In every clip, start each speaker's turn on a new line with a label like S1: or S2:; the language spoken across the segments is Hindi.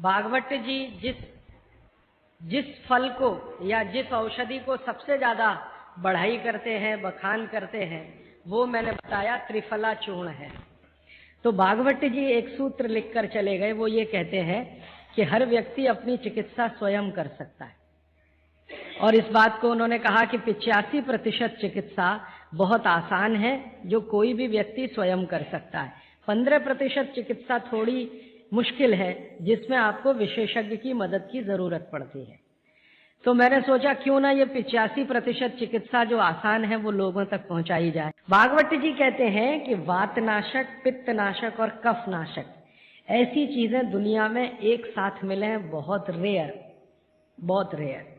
S1: भागवत जी जिस फल को या जिस औषधि को सबसे ज्यादा बढ़ाई करते हैं, बखान करते हैं, वो मैंने बताया त्रिफला चूर्ण है। तो भागवत जी एक सूत्र लिखकर चले गए, वो ये कहते हैं कि हर व्यक्ति अपनी चिकित्सा स्वयं कर सकता है। और इस बात को उन्होंने कहा कि 85% चिकित्सा बहुत आसान है, जो कोई भी व्यक्ति स्वयं कर सकता है। 15% चिकित्सा थोड़ी मुश्किल है, जिसमें आपको विशेषज्ञ की मदद की जरूरत पड़ती है। तो मैंने सोचा क्यों ना ये 85% चिकित्सा जो आसान है वो लोगों तक पहुंचाई जाए। भागवत जी कहते हैं कि वातनाशक, पित्तनाशक और कफनाशक ऐसी चीजें दुनिया में एक साथ मिले हैं, बहुत रेयर, बहुत रेयर।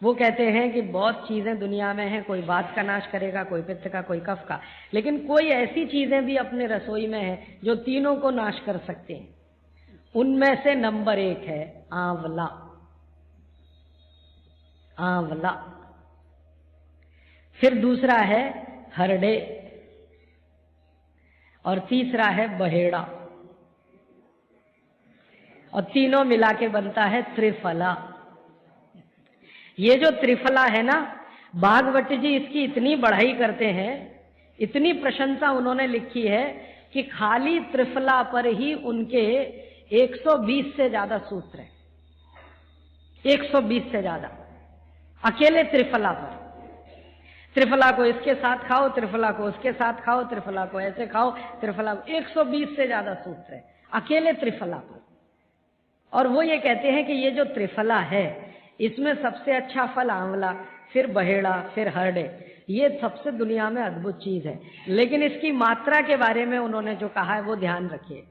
S1: वो कहते हैं कि बहुत चीजें दुनिया में हैं, कोई वात का नाश करेगा, कोई पित्त का, कोई कफ का, लेकिन कोई ऐसी चीजें भी अपने रसोई में है जो तीनों को नाश कर सकते हैं। उनमें से नंबर 1 है आंवला। आंवला। फिर दूसरा है हरड़े और तीसरा है बहेड़ा, और तीनों मिला के बनता है त्रिफला। ये जो त्रिफला है ना, भागवत जी इसकी इतनी बढ़ाई करते हैं, इतनी प्रशंसा उन्होंने लिखी है कि खाली त्रिफला पर ही उनके 120 से ज्यादा सूत्र हैं। 120 से ज्यादा अकेले त्रिफला पर। त्रिफला को इसके साथ खाओ, त्रिफला को उसके साथ खाओ, त्रिफला को ऐसे खाओ, त्रिफला 120 से ज्यादा सूत्र है अकेले त्रिफला पर। और वो ये कहते हैं कि ये जो त्रिफला है, इसमें सबसे अच्छा फल आंवला, फिर बहेड़ा, फिर हरड़े। ये सबसे दुनिया में अद्भुत चीज है। लेकिन इसकी मात्रा के बारे में उन्होंने जो कहा है वो ध्यान रखिए।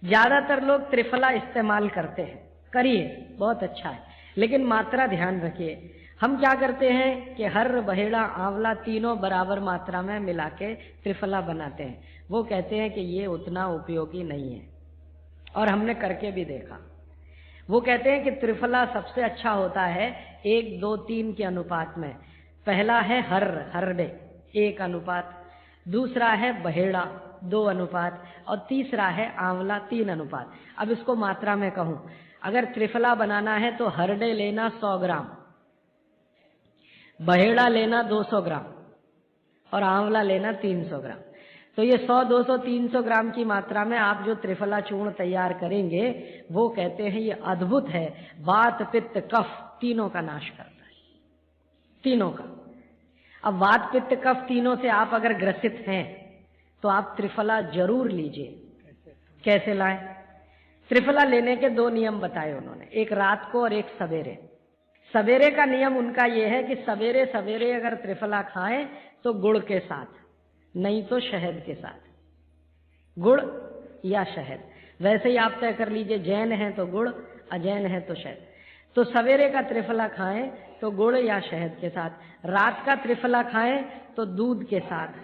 S1: ज्यादातर लोग त्रिफला इस्तेमाल करते हैं, करिए, बहुत अच्छा है, लेकिन मात्रा ध्यान रखिए। हम क्या करते हैं कि हर, बहेड़ा, आंवला तीनों बराबर मात्रा में मिला के त्रिफला बनाते हैं। वो कहते हैं कि ये उतना उपयोगी नहीं है, और हमने करके भी देखा। वो कहते हैं कि त्रिफला सबसे अच्छा होता है 1, 2, 3 के अनुपात में। पहला है हरड़े 1 अनुपात, दूसरा है बहेड़ा 2 अनुपात, और तीसरा है आंवला 3 अनुपात। अब इसको मात्रा में कहूं, अगर त्रिफला बनाना है तो हरड़े लेना 100 ग्राम, बहेड़ा लेना 200 ग्राम और आंवला लेना 300 ग्राम। तो ये 100, 200, 300 ग्राम की मात्रा में आप जो त्रिफला चूर्ण तैयार करेंगे, वो कहते हैं ये अद्भुत है, वात, पित्त, कफ तीनों का नाश करता है, तीनों का। अब वात, पित्त, कफ तीनों से आप अगर ग्रसित हैं तो आप त्रिफला जरूर लीजिए। कैसे लाएं? त्रिफला लेने के 2 नियम बताए उन्होंने, एक रात को और एक सवेरे। सवेरे का नियम उनका ये है कि सवेरे सवेरे अगर त्रिफला खाएं तो गुड़ के साथ, नहीं तो शहद के साथ, गुड़ या शहद। वैसे ही आप तय कर लीजिए, जैन है तो गुड़, अजैन है तो शहद। तो सवेरे का त्रिफला खाएं तो गुड़ या शहद के साथ, रात का त्रिफला खाएं तो दूध के साथ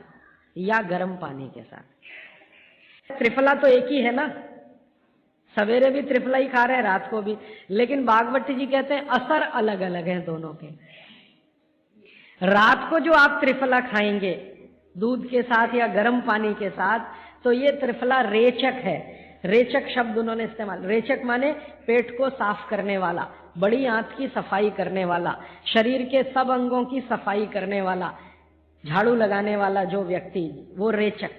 S1: या गर्म पानी के साथ। त्रिफला तो एक ही है ना, सवेरे भी त्रिफला ही खा रहे हैं, रात को भी। लेकिन भागवत जी कहते हैं असर अलग अलग हैं दोनों के। रात को जो आप त्रिफला खाएंगे दूध के साथ या गर्म पानी के साथ, तो ये त्रिफला रेचक है। रेचक शब्द उन्होंने इस्तेमाल, रेचक माने पेट को साफ करने वाला, बड़ी आंत की सफाई करने वाला, शरीर के सब अंगों की सफाई करने वाला, झाड़ू लगाने वाला जो व्यक्ति, वो रेचक।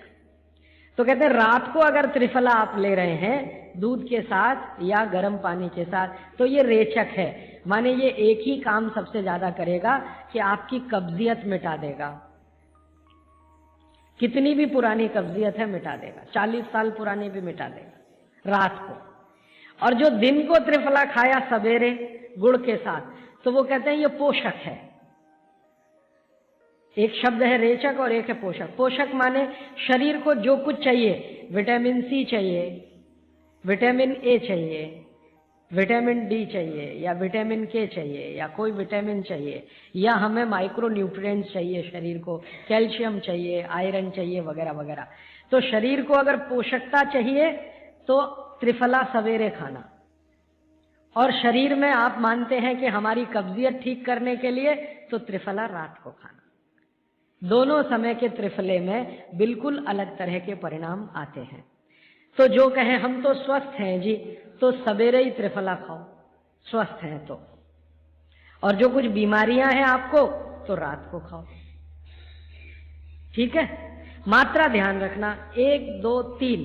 S1: तो कहते हैं रात को अगर त्रिफला आप ले रहे हैं दूध के साथ या गर्म पानी के साथ, तो ये रेचक है, माने ये एक ही काम सबसे ज्यादा करेगा कि आपकी कब्जियत मिटा देगा। कितनी भी पुरानी कब्जियत है मिटा देगा, 40 साल पुरानी भी मिटा देगा रात को। और जो दिन को त्रिफला खाया सवेरे गुड़ के साथ, तो वो कहते हैं ये पोषक है। एक शब्द है रेचक और एक है पोषक। पोषक माने शरीर को जो कुछ चाहिए, विटामिन सी चाहिए, विटामिन ए चाहिए, विटामिन डी चाहिए, या विटामिन के चाहिए, या कोई विटामिन चाहिए, या हमें माइक्रो न्यूट्रिएंट्स चाहिए शरीर को, कैल्शियम चाहिए, आयरन चाहिए, वगैरह वगैरह। तो शरीर को अगर पोषकता चाहिए तो त्रिफला सवेरे खाना, और शरीर में आप मानते हैं कि हमारी कब्जियत ठीक करने के लिए तो त्रिफला रात को खाना। दोनों समय के त्रिफले में बिल्कुल अलग तरह के परिणाम आते हैं। तो जो कहे हम तो स्वस्थ हैं जी, तो सवेरे ही त्रिफला खाओ स्वस्थ हैं तो, और जो कुछ बीमारियां हैं आपको तो रात को खाओ। ठीक है, मात्रा ध्यान रखना, 1 2 3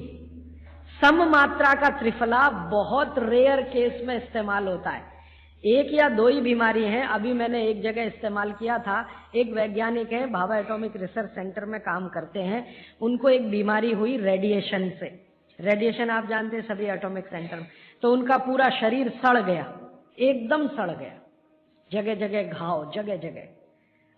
S1: सम मात्रा का त्रिफला बहुत रेयर केस में इस्तेमाल होता है। 1 या 2 ही बीमारी हैं। अभी मैंने एक जगह इस्तेमाल किया था, एक वैज्ञानिक है, भाभा एटॉमिक रिसर्च सेंटर में काम करते हैं, उनको एक बीमारी हुई रेडिएशन से। रेडिएशन आप जानते हैं सभी एटॉमिक सेंटर में, तो उनका पूरा शरीर सड़ गया, एकदम सड़ गया, जगह जगह घाव, जगह जगह,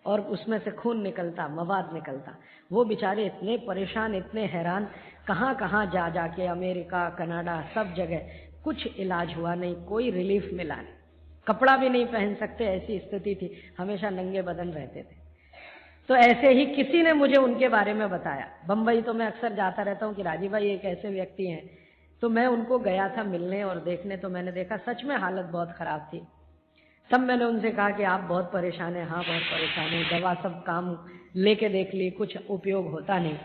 S1: और उसमें से खून निकलता, मवाद निकलता। वो बेचारे इतने परेशान, इतने हैरान, कहाँ कहाँ जा जाके, अमेरिका, कनाडा, सब जगह, कुछ इलाज हुआ नहीं, कोई रिलीफ मिला नहीं, कपड़ा भी नहीं पहन सकते, ऐसी स्थिति थी, हमेशा नंगे बदन रहते थे। तो ऐसे ही किसी ने मुझे उनके बारे में बताया। बम्बई तो मैं अक्सर जाता रहता हूँ कि राजीव भाई एक ऐसे व्यक्ति हैं, तो मैं उनको गया था मिलने और देखने, तो मैंने देखा सच में हालत बहुत खराब थी। तब मैंने उनसे कहा कि आप बहुत परेशान हैं। हाँ बहुत परेशान है, दवा सब काम लेके देख ली, कुछ उपयोग होता नहीं।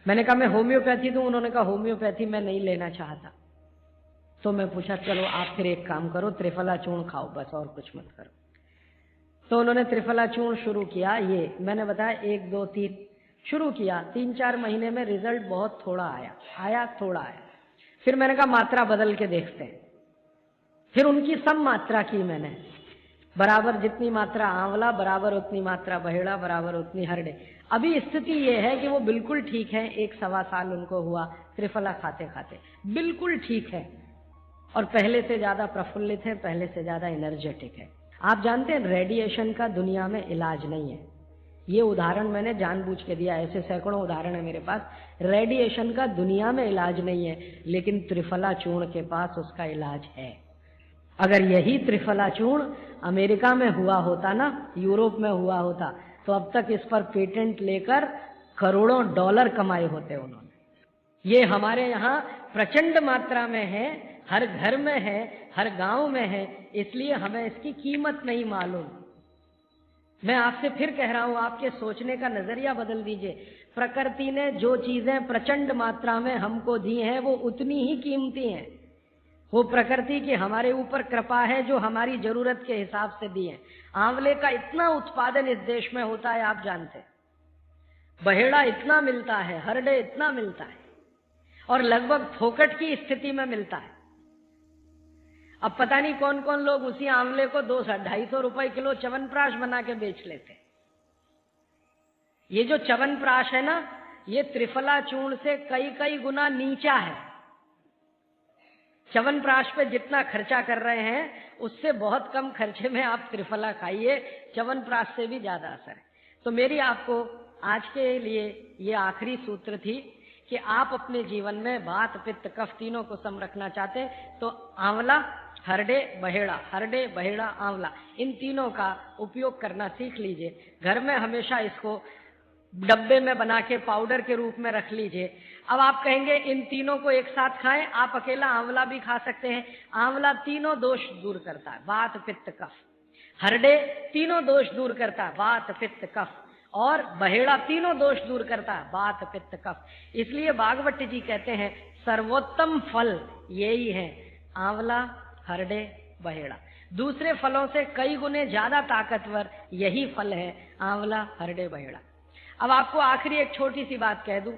S1: मैंने कहा मैं होम्योपैथी दूं? उन्होंने कहा होम्योपैथी मैं नहीं लेना चाहता। तो मैं पूछा चलो आप फिर एक काम करो, त्रिफला चूर्ण खाओ बस, और कुछ मत करो। तो उन्होंने त्रिफला चूर्ण शुरू किया, ये मैंने बताया 1 2 3 शुरू किया। 3-4 महीने में रिजल्ट बहुत थोड़ा आया, थोड़ा आया। फिर मैंने कहा मात्रा बदल के देखते हैं। फिर उनकी सम मात्रा की मैंने, बराबर जितनी मात्रा आंवला, बराबर उतनी मात्रा बहेड़ा, बराबर उतनी हरड़े। अभी स्थिति ये है कि वो बिल्कुल ठीक है, 1-1.25 साल उनको हुआ त्रिफला खाते खाते, बिल्कुल ठीक है, और पहले से ज्यादा प्रफुल्लित है, पहले से ज्यादा एनर्जेटिक है। आप जानते हैं रेडिएशन का दुनिया में इलाज नहीं है। ये उदाहरण मैंने जानबूझ के दिया, ऐसे सैकड़ों उदाहरण है मेरे पास। रेडिएशन का दुनिया में इलाज नहीं है, लेकिन त्रिफला चूर्ण के पास उसका इलाज है। अगर यही त्रिफला चूर्ण अमेरिका में हुआ होता ना, यूरोप में हुआ होता, तो अब तक इस पर पेटेंट लेकर करोड़ों डॉलर कमाए होते उन्होंने। ये हमारे यहाँ प्रचंड मात्रा में है, हर घर में है, हर गांव में है, इसलिए हमें इसकी कीमत नहीं मालूम। मैं आपसे फिर कह रहा हूं, आपके सोचने का नजरिया बदल दीजिए। प्रकृति ने जो चीजें प्रचंड मात्रा में हमको दी हैं, वो उतनी ही कीमती हैं। वो प्रकृति की हमारे ऊपर कृपा है, जो हमारी जरूरत के हिसाब से दी है। आंवले का इतना उत्पादन इस देश में होता है, आप जानते हैं। बहेड़ा इतना मिलता है, हरडे इतना मिलता है, और लगभग फोकट की स्थिति में मिलता है। अब पता नहीं कौन कौन लोग उसी आंवले को 200-250 रुपए किलो च्यवनप्राश बना के बेच लेते। ये जो च्यवनप्राश है ना, ये त्रिफला चूर्ण से कई गुना नीचा है। च्यवनप्राश पे जितना खर्चा कर रहे हैं, उससे बहुत कम खर्चे में आप त्रिफला खाइए, च्यवनप्राश से भी ज्यादा असर है। तो मेरी आपको आज के लिए ये आखिरी सूत्र थी कि आप अपने जीवन में वात पित्त कफ तीनों को सम रखना चाहते हैं, तो आंवला, हरडे, बहेड़ा, हरडे, बहेड़ा, आंवला, इन तीनों का उपयोग करना सीख लीजिए। घर में हमेशा इसको डब्बे में बना के पाउडर के रूप में रख लीजिए। अब आप कहेंगे इन तीनों को एक साथ खाएं, आप अकेला आंवला भी खा सकते हैं। आंवला तीनों दोष दूर करता है, वात पित्त कफ। हरडे तीनों दोष दूर करता है, वात पित्त कफ। और बहेड़ा तीनों दोष दूर करता है, वात पित्त कफ। इसलिए भागवत जी कहते हैं सर्वोत्तम फल यही है, आंवला, हरडे, बहेड़ा। दूसरे फलों से कई गुने ज्यादा ताकतवर यही फल है, आंवला, हरडे, बहेड़ा। अब आपको आखिरी एक छोटी सी बात कह दूं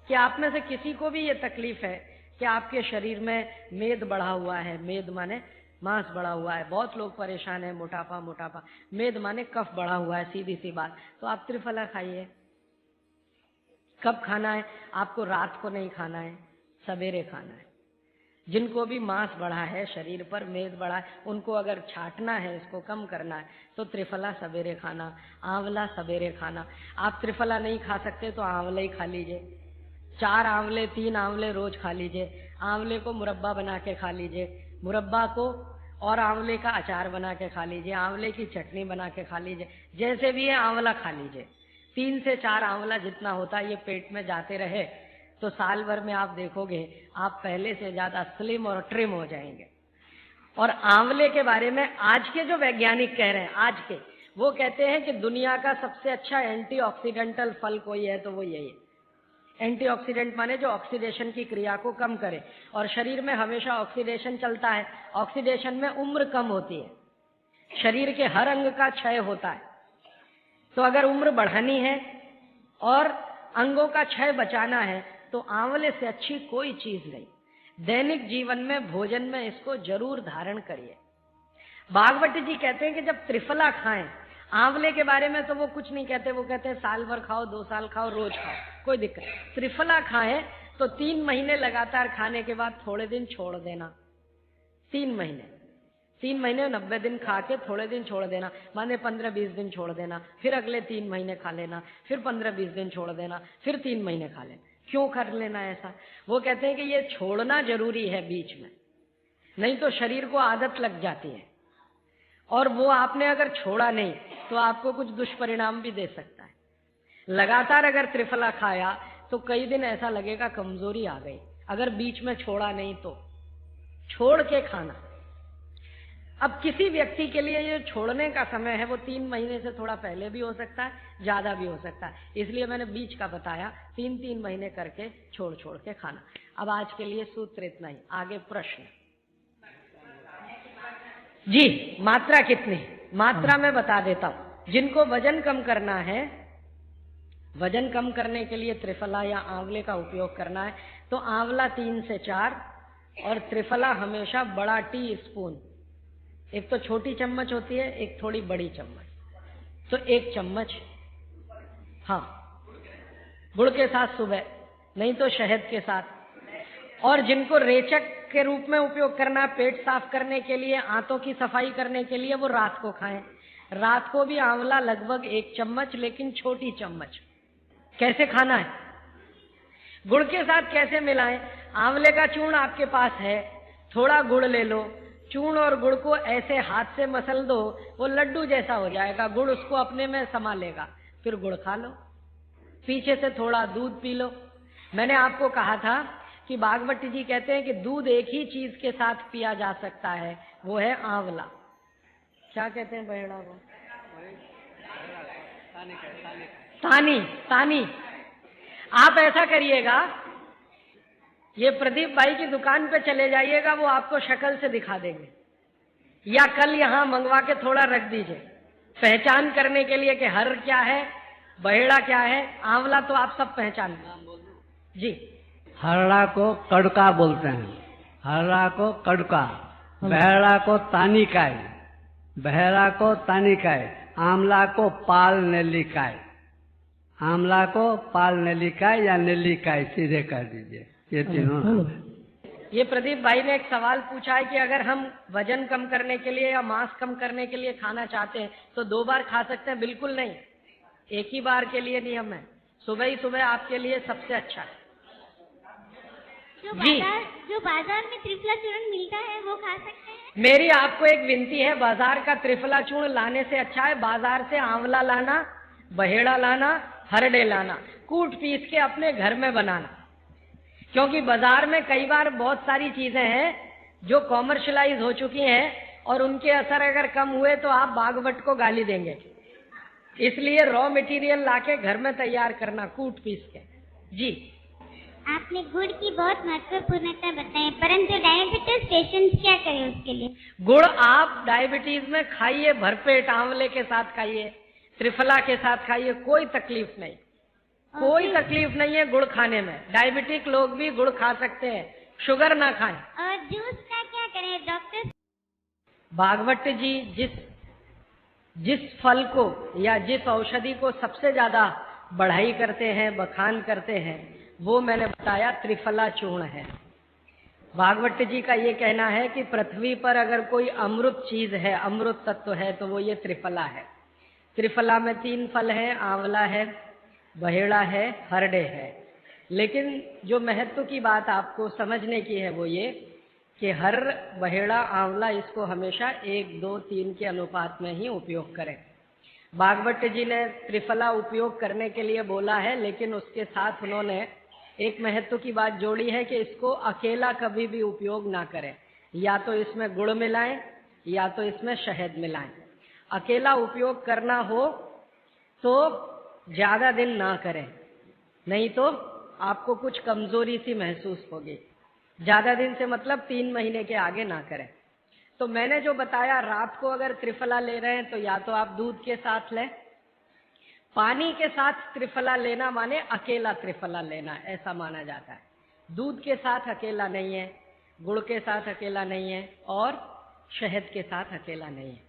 S1: कि आप में से किसी को भी ये तकलीफ है कि आपके शरीर में मेद बढ़ा हुआ है, मेद माने मांस बढ़ा हुआ है, बहुत लोग परेशान है, मोटापा, मेद माने कफ बढ़ा हुआ है, सीधी सी बात। तो आप त्रिफला खाइए। कब खाना है? आपको रात को नहीं खाना है, सवेरे खाना है। जिनको भी मांस बढ़ा है, शरीर पर मेद बढ़ा है, उनको अगर छाटना है, इसको कम करना है, तो त्रिफला सवेरे खाना, आंवला सवेरे खाना। आप त्रिफला नहीं खा सकते तो आंवला ही खा लीजिए। 4 आंवले 3 आंवले रोज खा लीजिए। आंवले को मुरब्बा बना के खा लीजिए, मुरब्बा को और आंवले का अचार बना के खा लीजिए, आंवले की चटनी बना के खा लीजिए, जैसे भी है आंवला खा लीजिए। 3 से 4 आंवला जितना होता है, ये पेट में जाते रहे तो साल भर में आप देखोगे आप पहले से ज्यादा स्लिम और ट्रिम हो जाएंगे। और आंवले के बारे में आज के जो वैज्ञानिक कह रहे हैं, आज के, वो कहते हैं कि दुनिया का सबसे अच्छा एंटीऑक्सीडेंटल फल कोई है तो वो यही है। एंटीऑक्सीडेंट माने जो ऑक्सीडेशन की क्रिया को कम करे, और शरीर में हमेशा ऑक्सीडेशन चलता है। ऑक्सीडेशन में उम्र कम होती है, शरीर के हर अंग का क्षय होता है। तो अगर उम्र बढ़ानी है और अंगों का क्षय बचाना है तो आंवले से अच्छी कोई चीज नहीं। दैनिक जीवन में भोजन में इसको जरूर धारण करिए। भागवत जी कहते हैं कि जब त्रिफला खाएं, आंवले के बारे में तो वो कुछ नहीं कहते, वो कहते हैं साल भर खाओ, 2 साल खाओ, रोज खाओ, कोई दिक्कत नहीं। त्रिफला खाएं तो 3 महीने लगातार खाने के बाद थोड़े दिन छोड़ देना। 3 महीने 90 दिन खा के थोड़े दिन छोड़ देना, माने 15-20 दिन छोड़ देना, फिर अगले 3 महीने खा लेना, फिर 15-20 दिन छोड़ देना, फिर 3 महीने खा लेना। क्यों कर लेना ऐसा? वो कहते हैं कि ये छोड़ना जरूरी है बीच में, नहीं तो शरीर को आदत लग जाती है, और वो आपने अगर छोड़ा नहीं तो आपको कुछ दुष्परिणाम भी दे सकता है। लगातार अगर त्रिफला खाया तो कई दिन ऐसा लगेगा कमजोरी आ गई, अगर बीच में छोड़ा नहीं तो छोड़ के खाना। अब किसी व्यक्ति के लिए ये छोड़ने का समय है वो 3 महीने से थोड़ा पहले भी हो सकता है, ज्यादा भी हो सकता है, इसलिए मैंने बीच का बताया। 3-3 महीने करके छोड़ छोड़ के खाना। अब आज के लिए सूत्र इतना ही, आगे प्रश्न जी। मात्रा कितनी? मात्रा में बता देता हूं। जिनको वजन कम करना है, वजन कम करने के लिए त्रिफला या आंवले का उपयोग करना है तो आंवला 3 से 4 और त्रिफला हमेशा बड़ा टी स्पून, एक तो छोटी चम्मच होती है, एक थोड़ी बड़ी चम्मच, तो 1 चम्मच, हाँ, गुड़ के साथ सुबह, नहीं तो शहद के साथ। और जिनको रेचक के रूप में उपयोग करना है, पेट साफ करने के लिए, आंतों की सफाई करने के लिए, वो रात को खाएं। रात को भी आंवला लगभग 1 चम्मच, लेकिन छोटी चम्मच। कैसे खाना है? गुड़ के साथ कैसे मिलाएं? आंवले का चूर्ण आपके पास है, थोड़ा गुड़ ले लो, चूर्ण और गुड़ को ऐसे हाथ से मसल दो, वो लड्डू जैसा हो जाएगा, गुड़ उसको अपने में समा लेगा, फिर गुड़ खा लो। पीछे से थोड़ा दूध पी लो। मैंने आपको कहा था कि भागवत जी कहते हैं कि दूध एक ही चीज के साथ पिया जा सकता है, वो है आंवला। क्या कहते हैं बहेड़ा को? तानी। आप ऐसा करिएगा, ये प्रदीप भाई की दुकान पे चले जाइएगा, वो आपको शक्ल से दिखा देंगे, या कल यहाँ मंगवा के थोड़ा रख दीजिए पहचान करने के लिए कि हर क्या है, बहेड़ा क्या है, आंवला तो आप सब पहचान जी।
S2: हरड़ा को कड़का बोलते हैं, हरड़ा को कड़का, बहेड़ा को तानिकाय, बहेड़ा को तानिकाय, आंवला को पाल नेल्लिकाय, आंवला को पाल नेल्लिकाय या नेल्लिकाय सीधे कर दीजिए, ये तीनों।
S1: ये प्रदीप भाई ने एक सवाल पूछा है कि अगर हम वजन कम करने के लिए या मांस कम करने के लिए खाना चाहते हैं तो 2 बार खा सकते हैं? बिल्कुल नहीं, एक ही बार के लिए नियम है, सुबह ही सुबह आपके लिए सबसे अच्छा है।
S3: जो बाजार में त्रिफला चूर्ण मिलता है वो खा सकते हैं?
S1: मेरी आपको एक विनती है, बाजार का त्रिफला चूर्ण लाने से अच्छा है बाजार से आंवला लाना, बहेड़ा लाना, हरड़े लाना, कूट पीस के अपने घर में बनाना। क्योंकि बाजार में कई बार बहुत सारी चीजें हैं जो कॉमर्शलाइज हो चुकी हैं और उनके असर अगर कम हुए तो आप भागवत को गाली देंगे। इसलिए रॉ मटेरियल लाके घर में तैयार करना, कूट पीस के। जी,
S3: आपने गुड़ की बहुत महत्वपूर्णता बताई, परंतु डायबिटीज पेशेंट्स क्या करें उसके लिए?
S1: गुड़ आप डायबिटीज में खाइए, भरपेट आंवले के साथ खाइए, त्रिफला के साथ खाइए, कोई तकलीफ नहीं, कोई तकलीफ नहीं है गुड़ खाने में। डायबिटिक लोग भी गुड़ खा सकते हैं, शुगर ना खाएं।
S3: और जूस का क्या करें डॉक्टर?
S1: भागवत जी जिस फल को या जिस औषधि को सबसे ज्यादा बढ़ाई करते हैं, बखान करते हैं, वो मैंने बताया त्रिफला चूर्ण है। भागवत जी का ये कहना है कि पृथ्वी पर अगर कोई अमृत चीज है, अमृत तत्व है, तो वो ये त्रिफला है। त्रिफला में 3 फल हैं, आंवला है, बहेड़ा है, हरड़े है। लेकिन जो महत्व की बात आपको समझने की है वो ये कि हर बहेड़ा, आंवला, इसको हमेशा 1, 2, 3 के अनुपात में ही उपयोग करें। भागवत जी ने त्रिफला उपयोग करने के लिए बोला है, लेकिन उसके साथ उन्होंने एक महत्व की बात जोड़ी है कि इसको अकेला कभी भी उपयोग ना करें, या तो इसमें गुड़ मिलाएं या तो इसमें शहद मिलाएं। अकेला उपयोग करना हो तो ज्यादा दिन ना करें, नहीं तो आपको कुछ कमजोरी सी महसूस होगी। ज्यादा दिन से मतलब 3 महीने के आगे ना करें। तो मैंने जो बताया, रात को अगर त्रिफला ले रहे हैं तो या तो आप दूध के साथ लें, पानी के साथ त्रिफला लेना माने अकेला त्रिफला लेना, ऐसा माना जाता है। दूध के साथ अकेला नहीं है, गुड़ के साथ अकेला नहीं है और शहद के साथ अकेला नहीं है।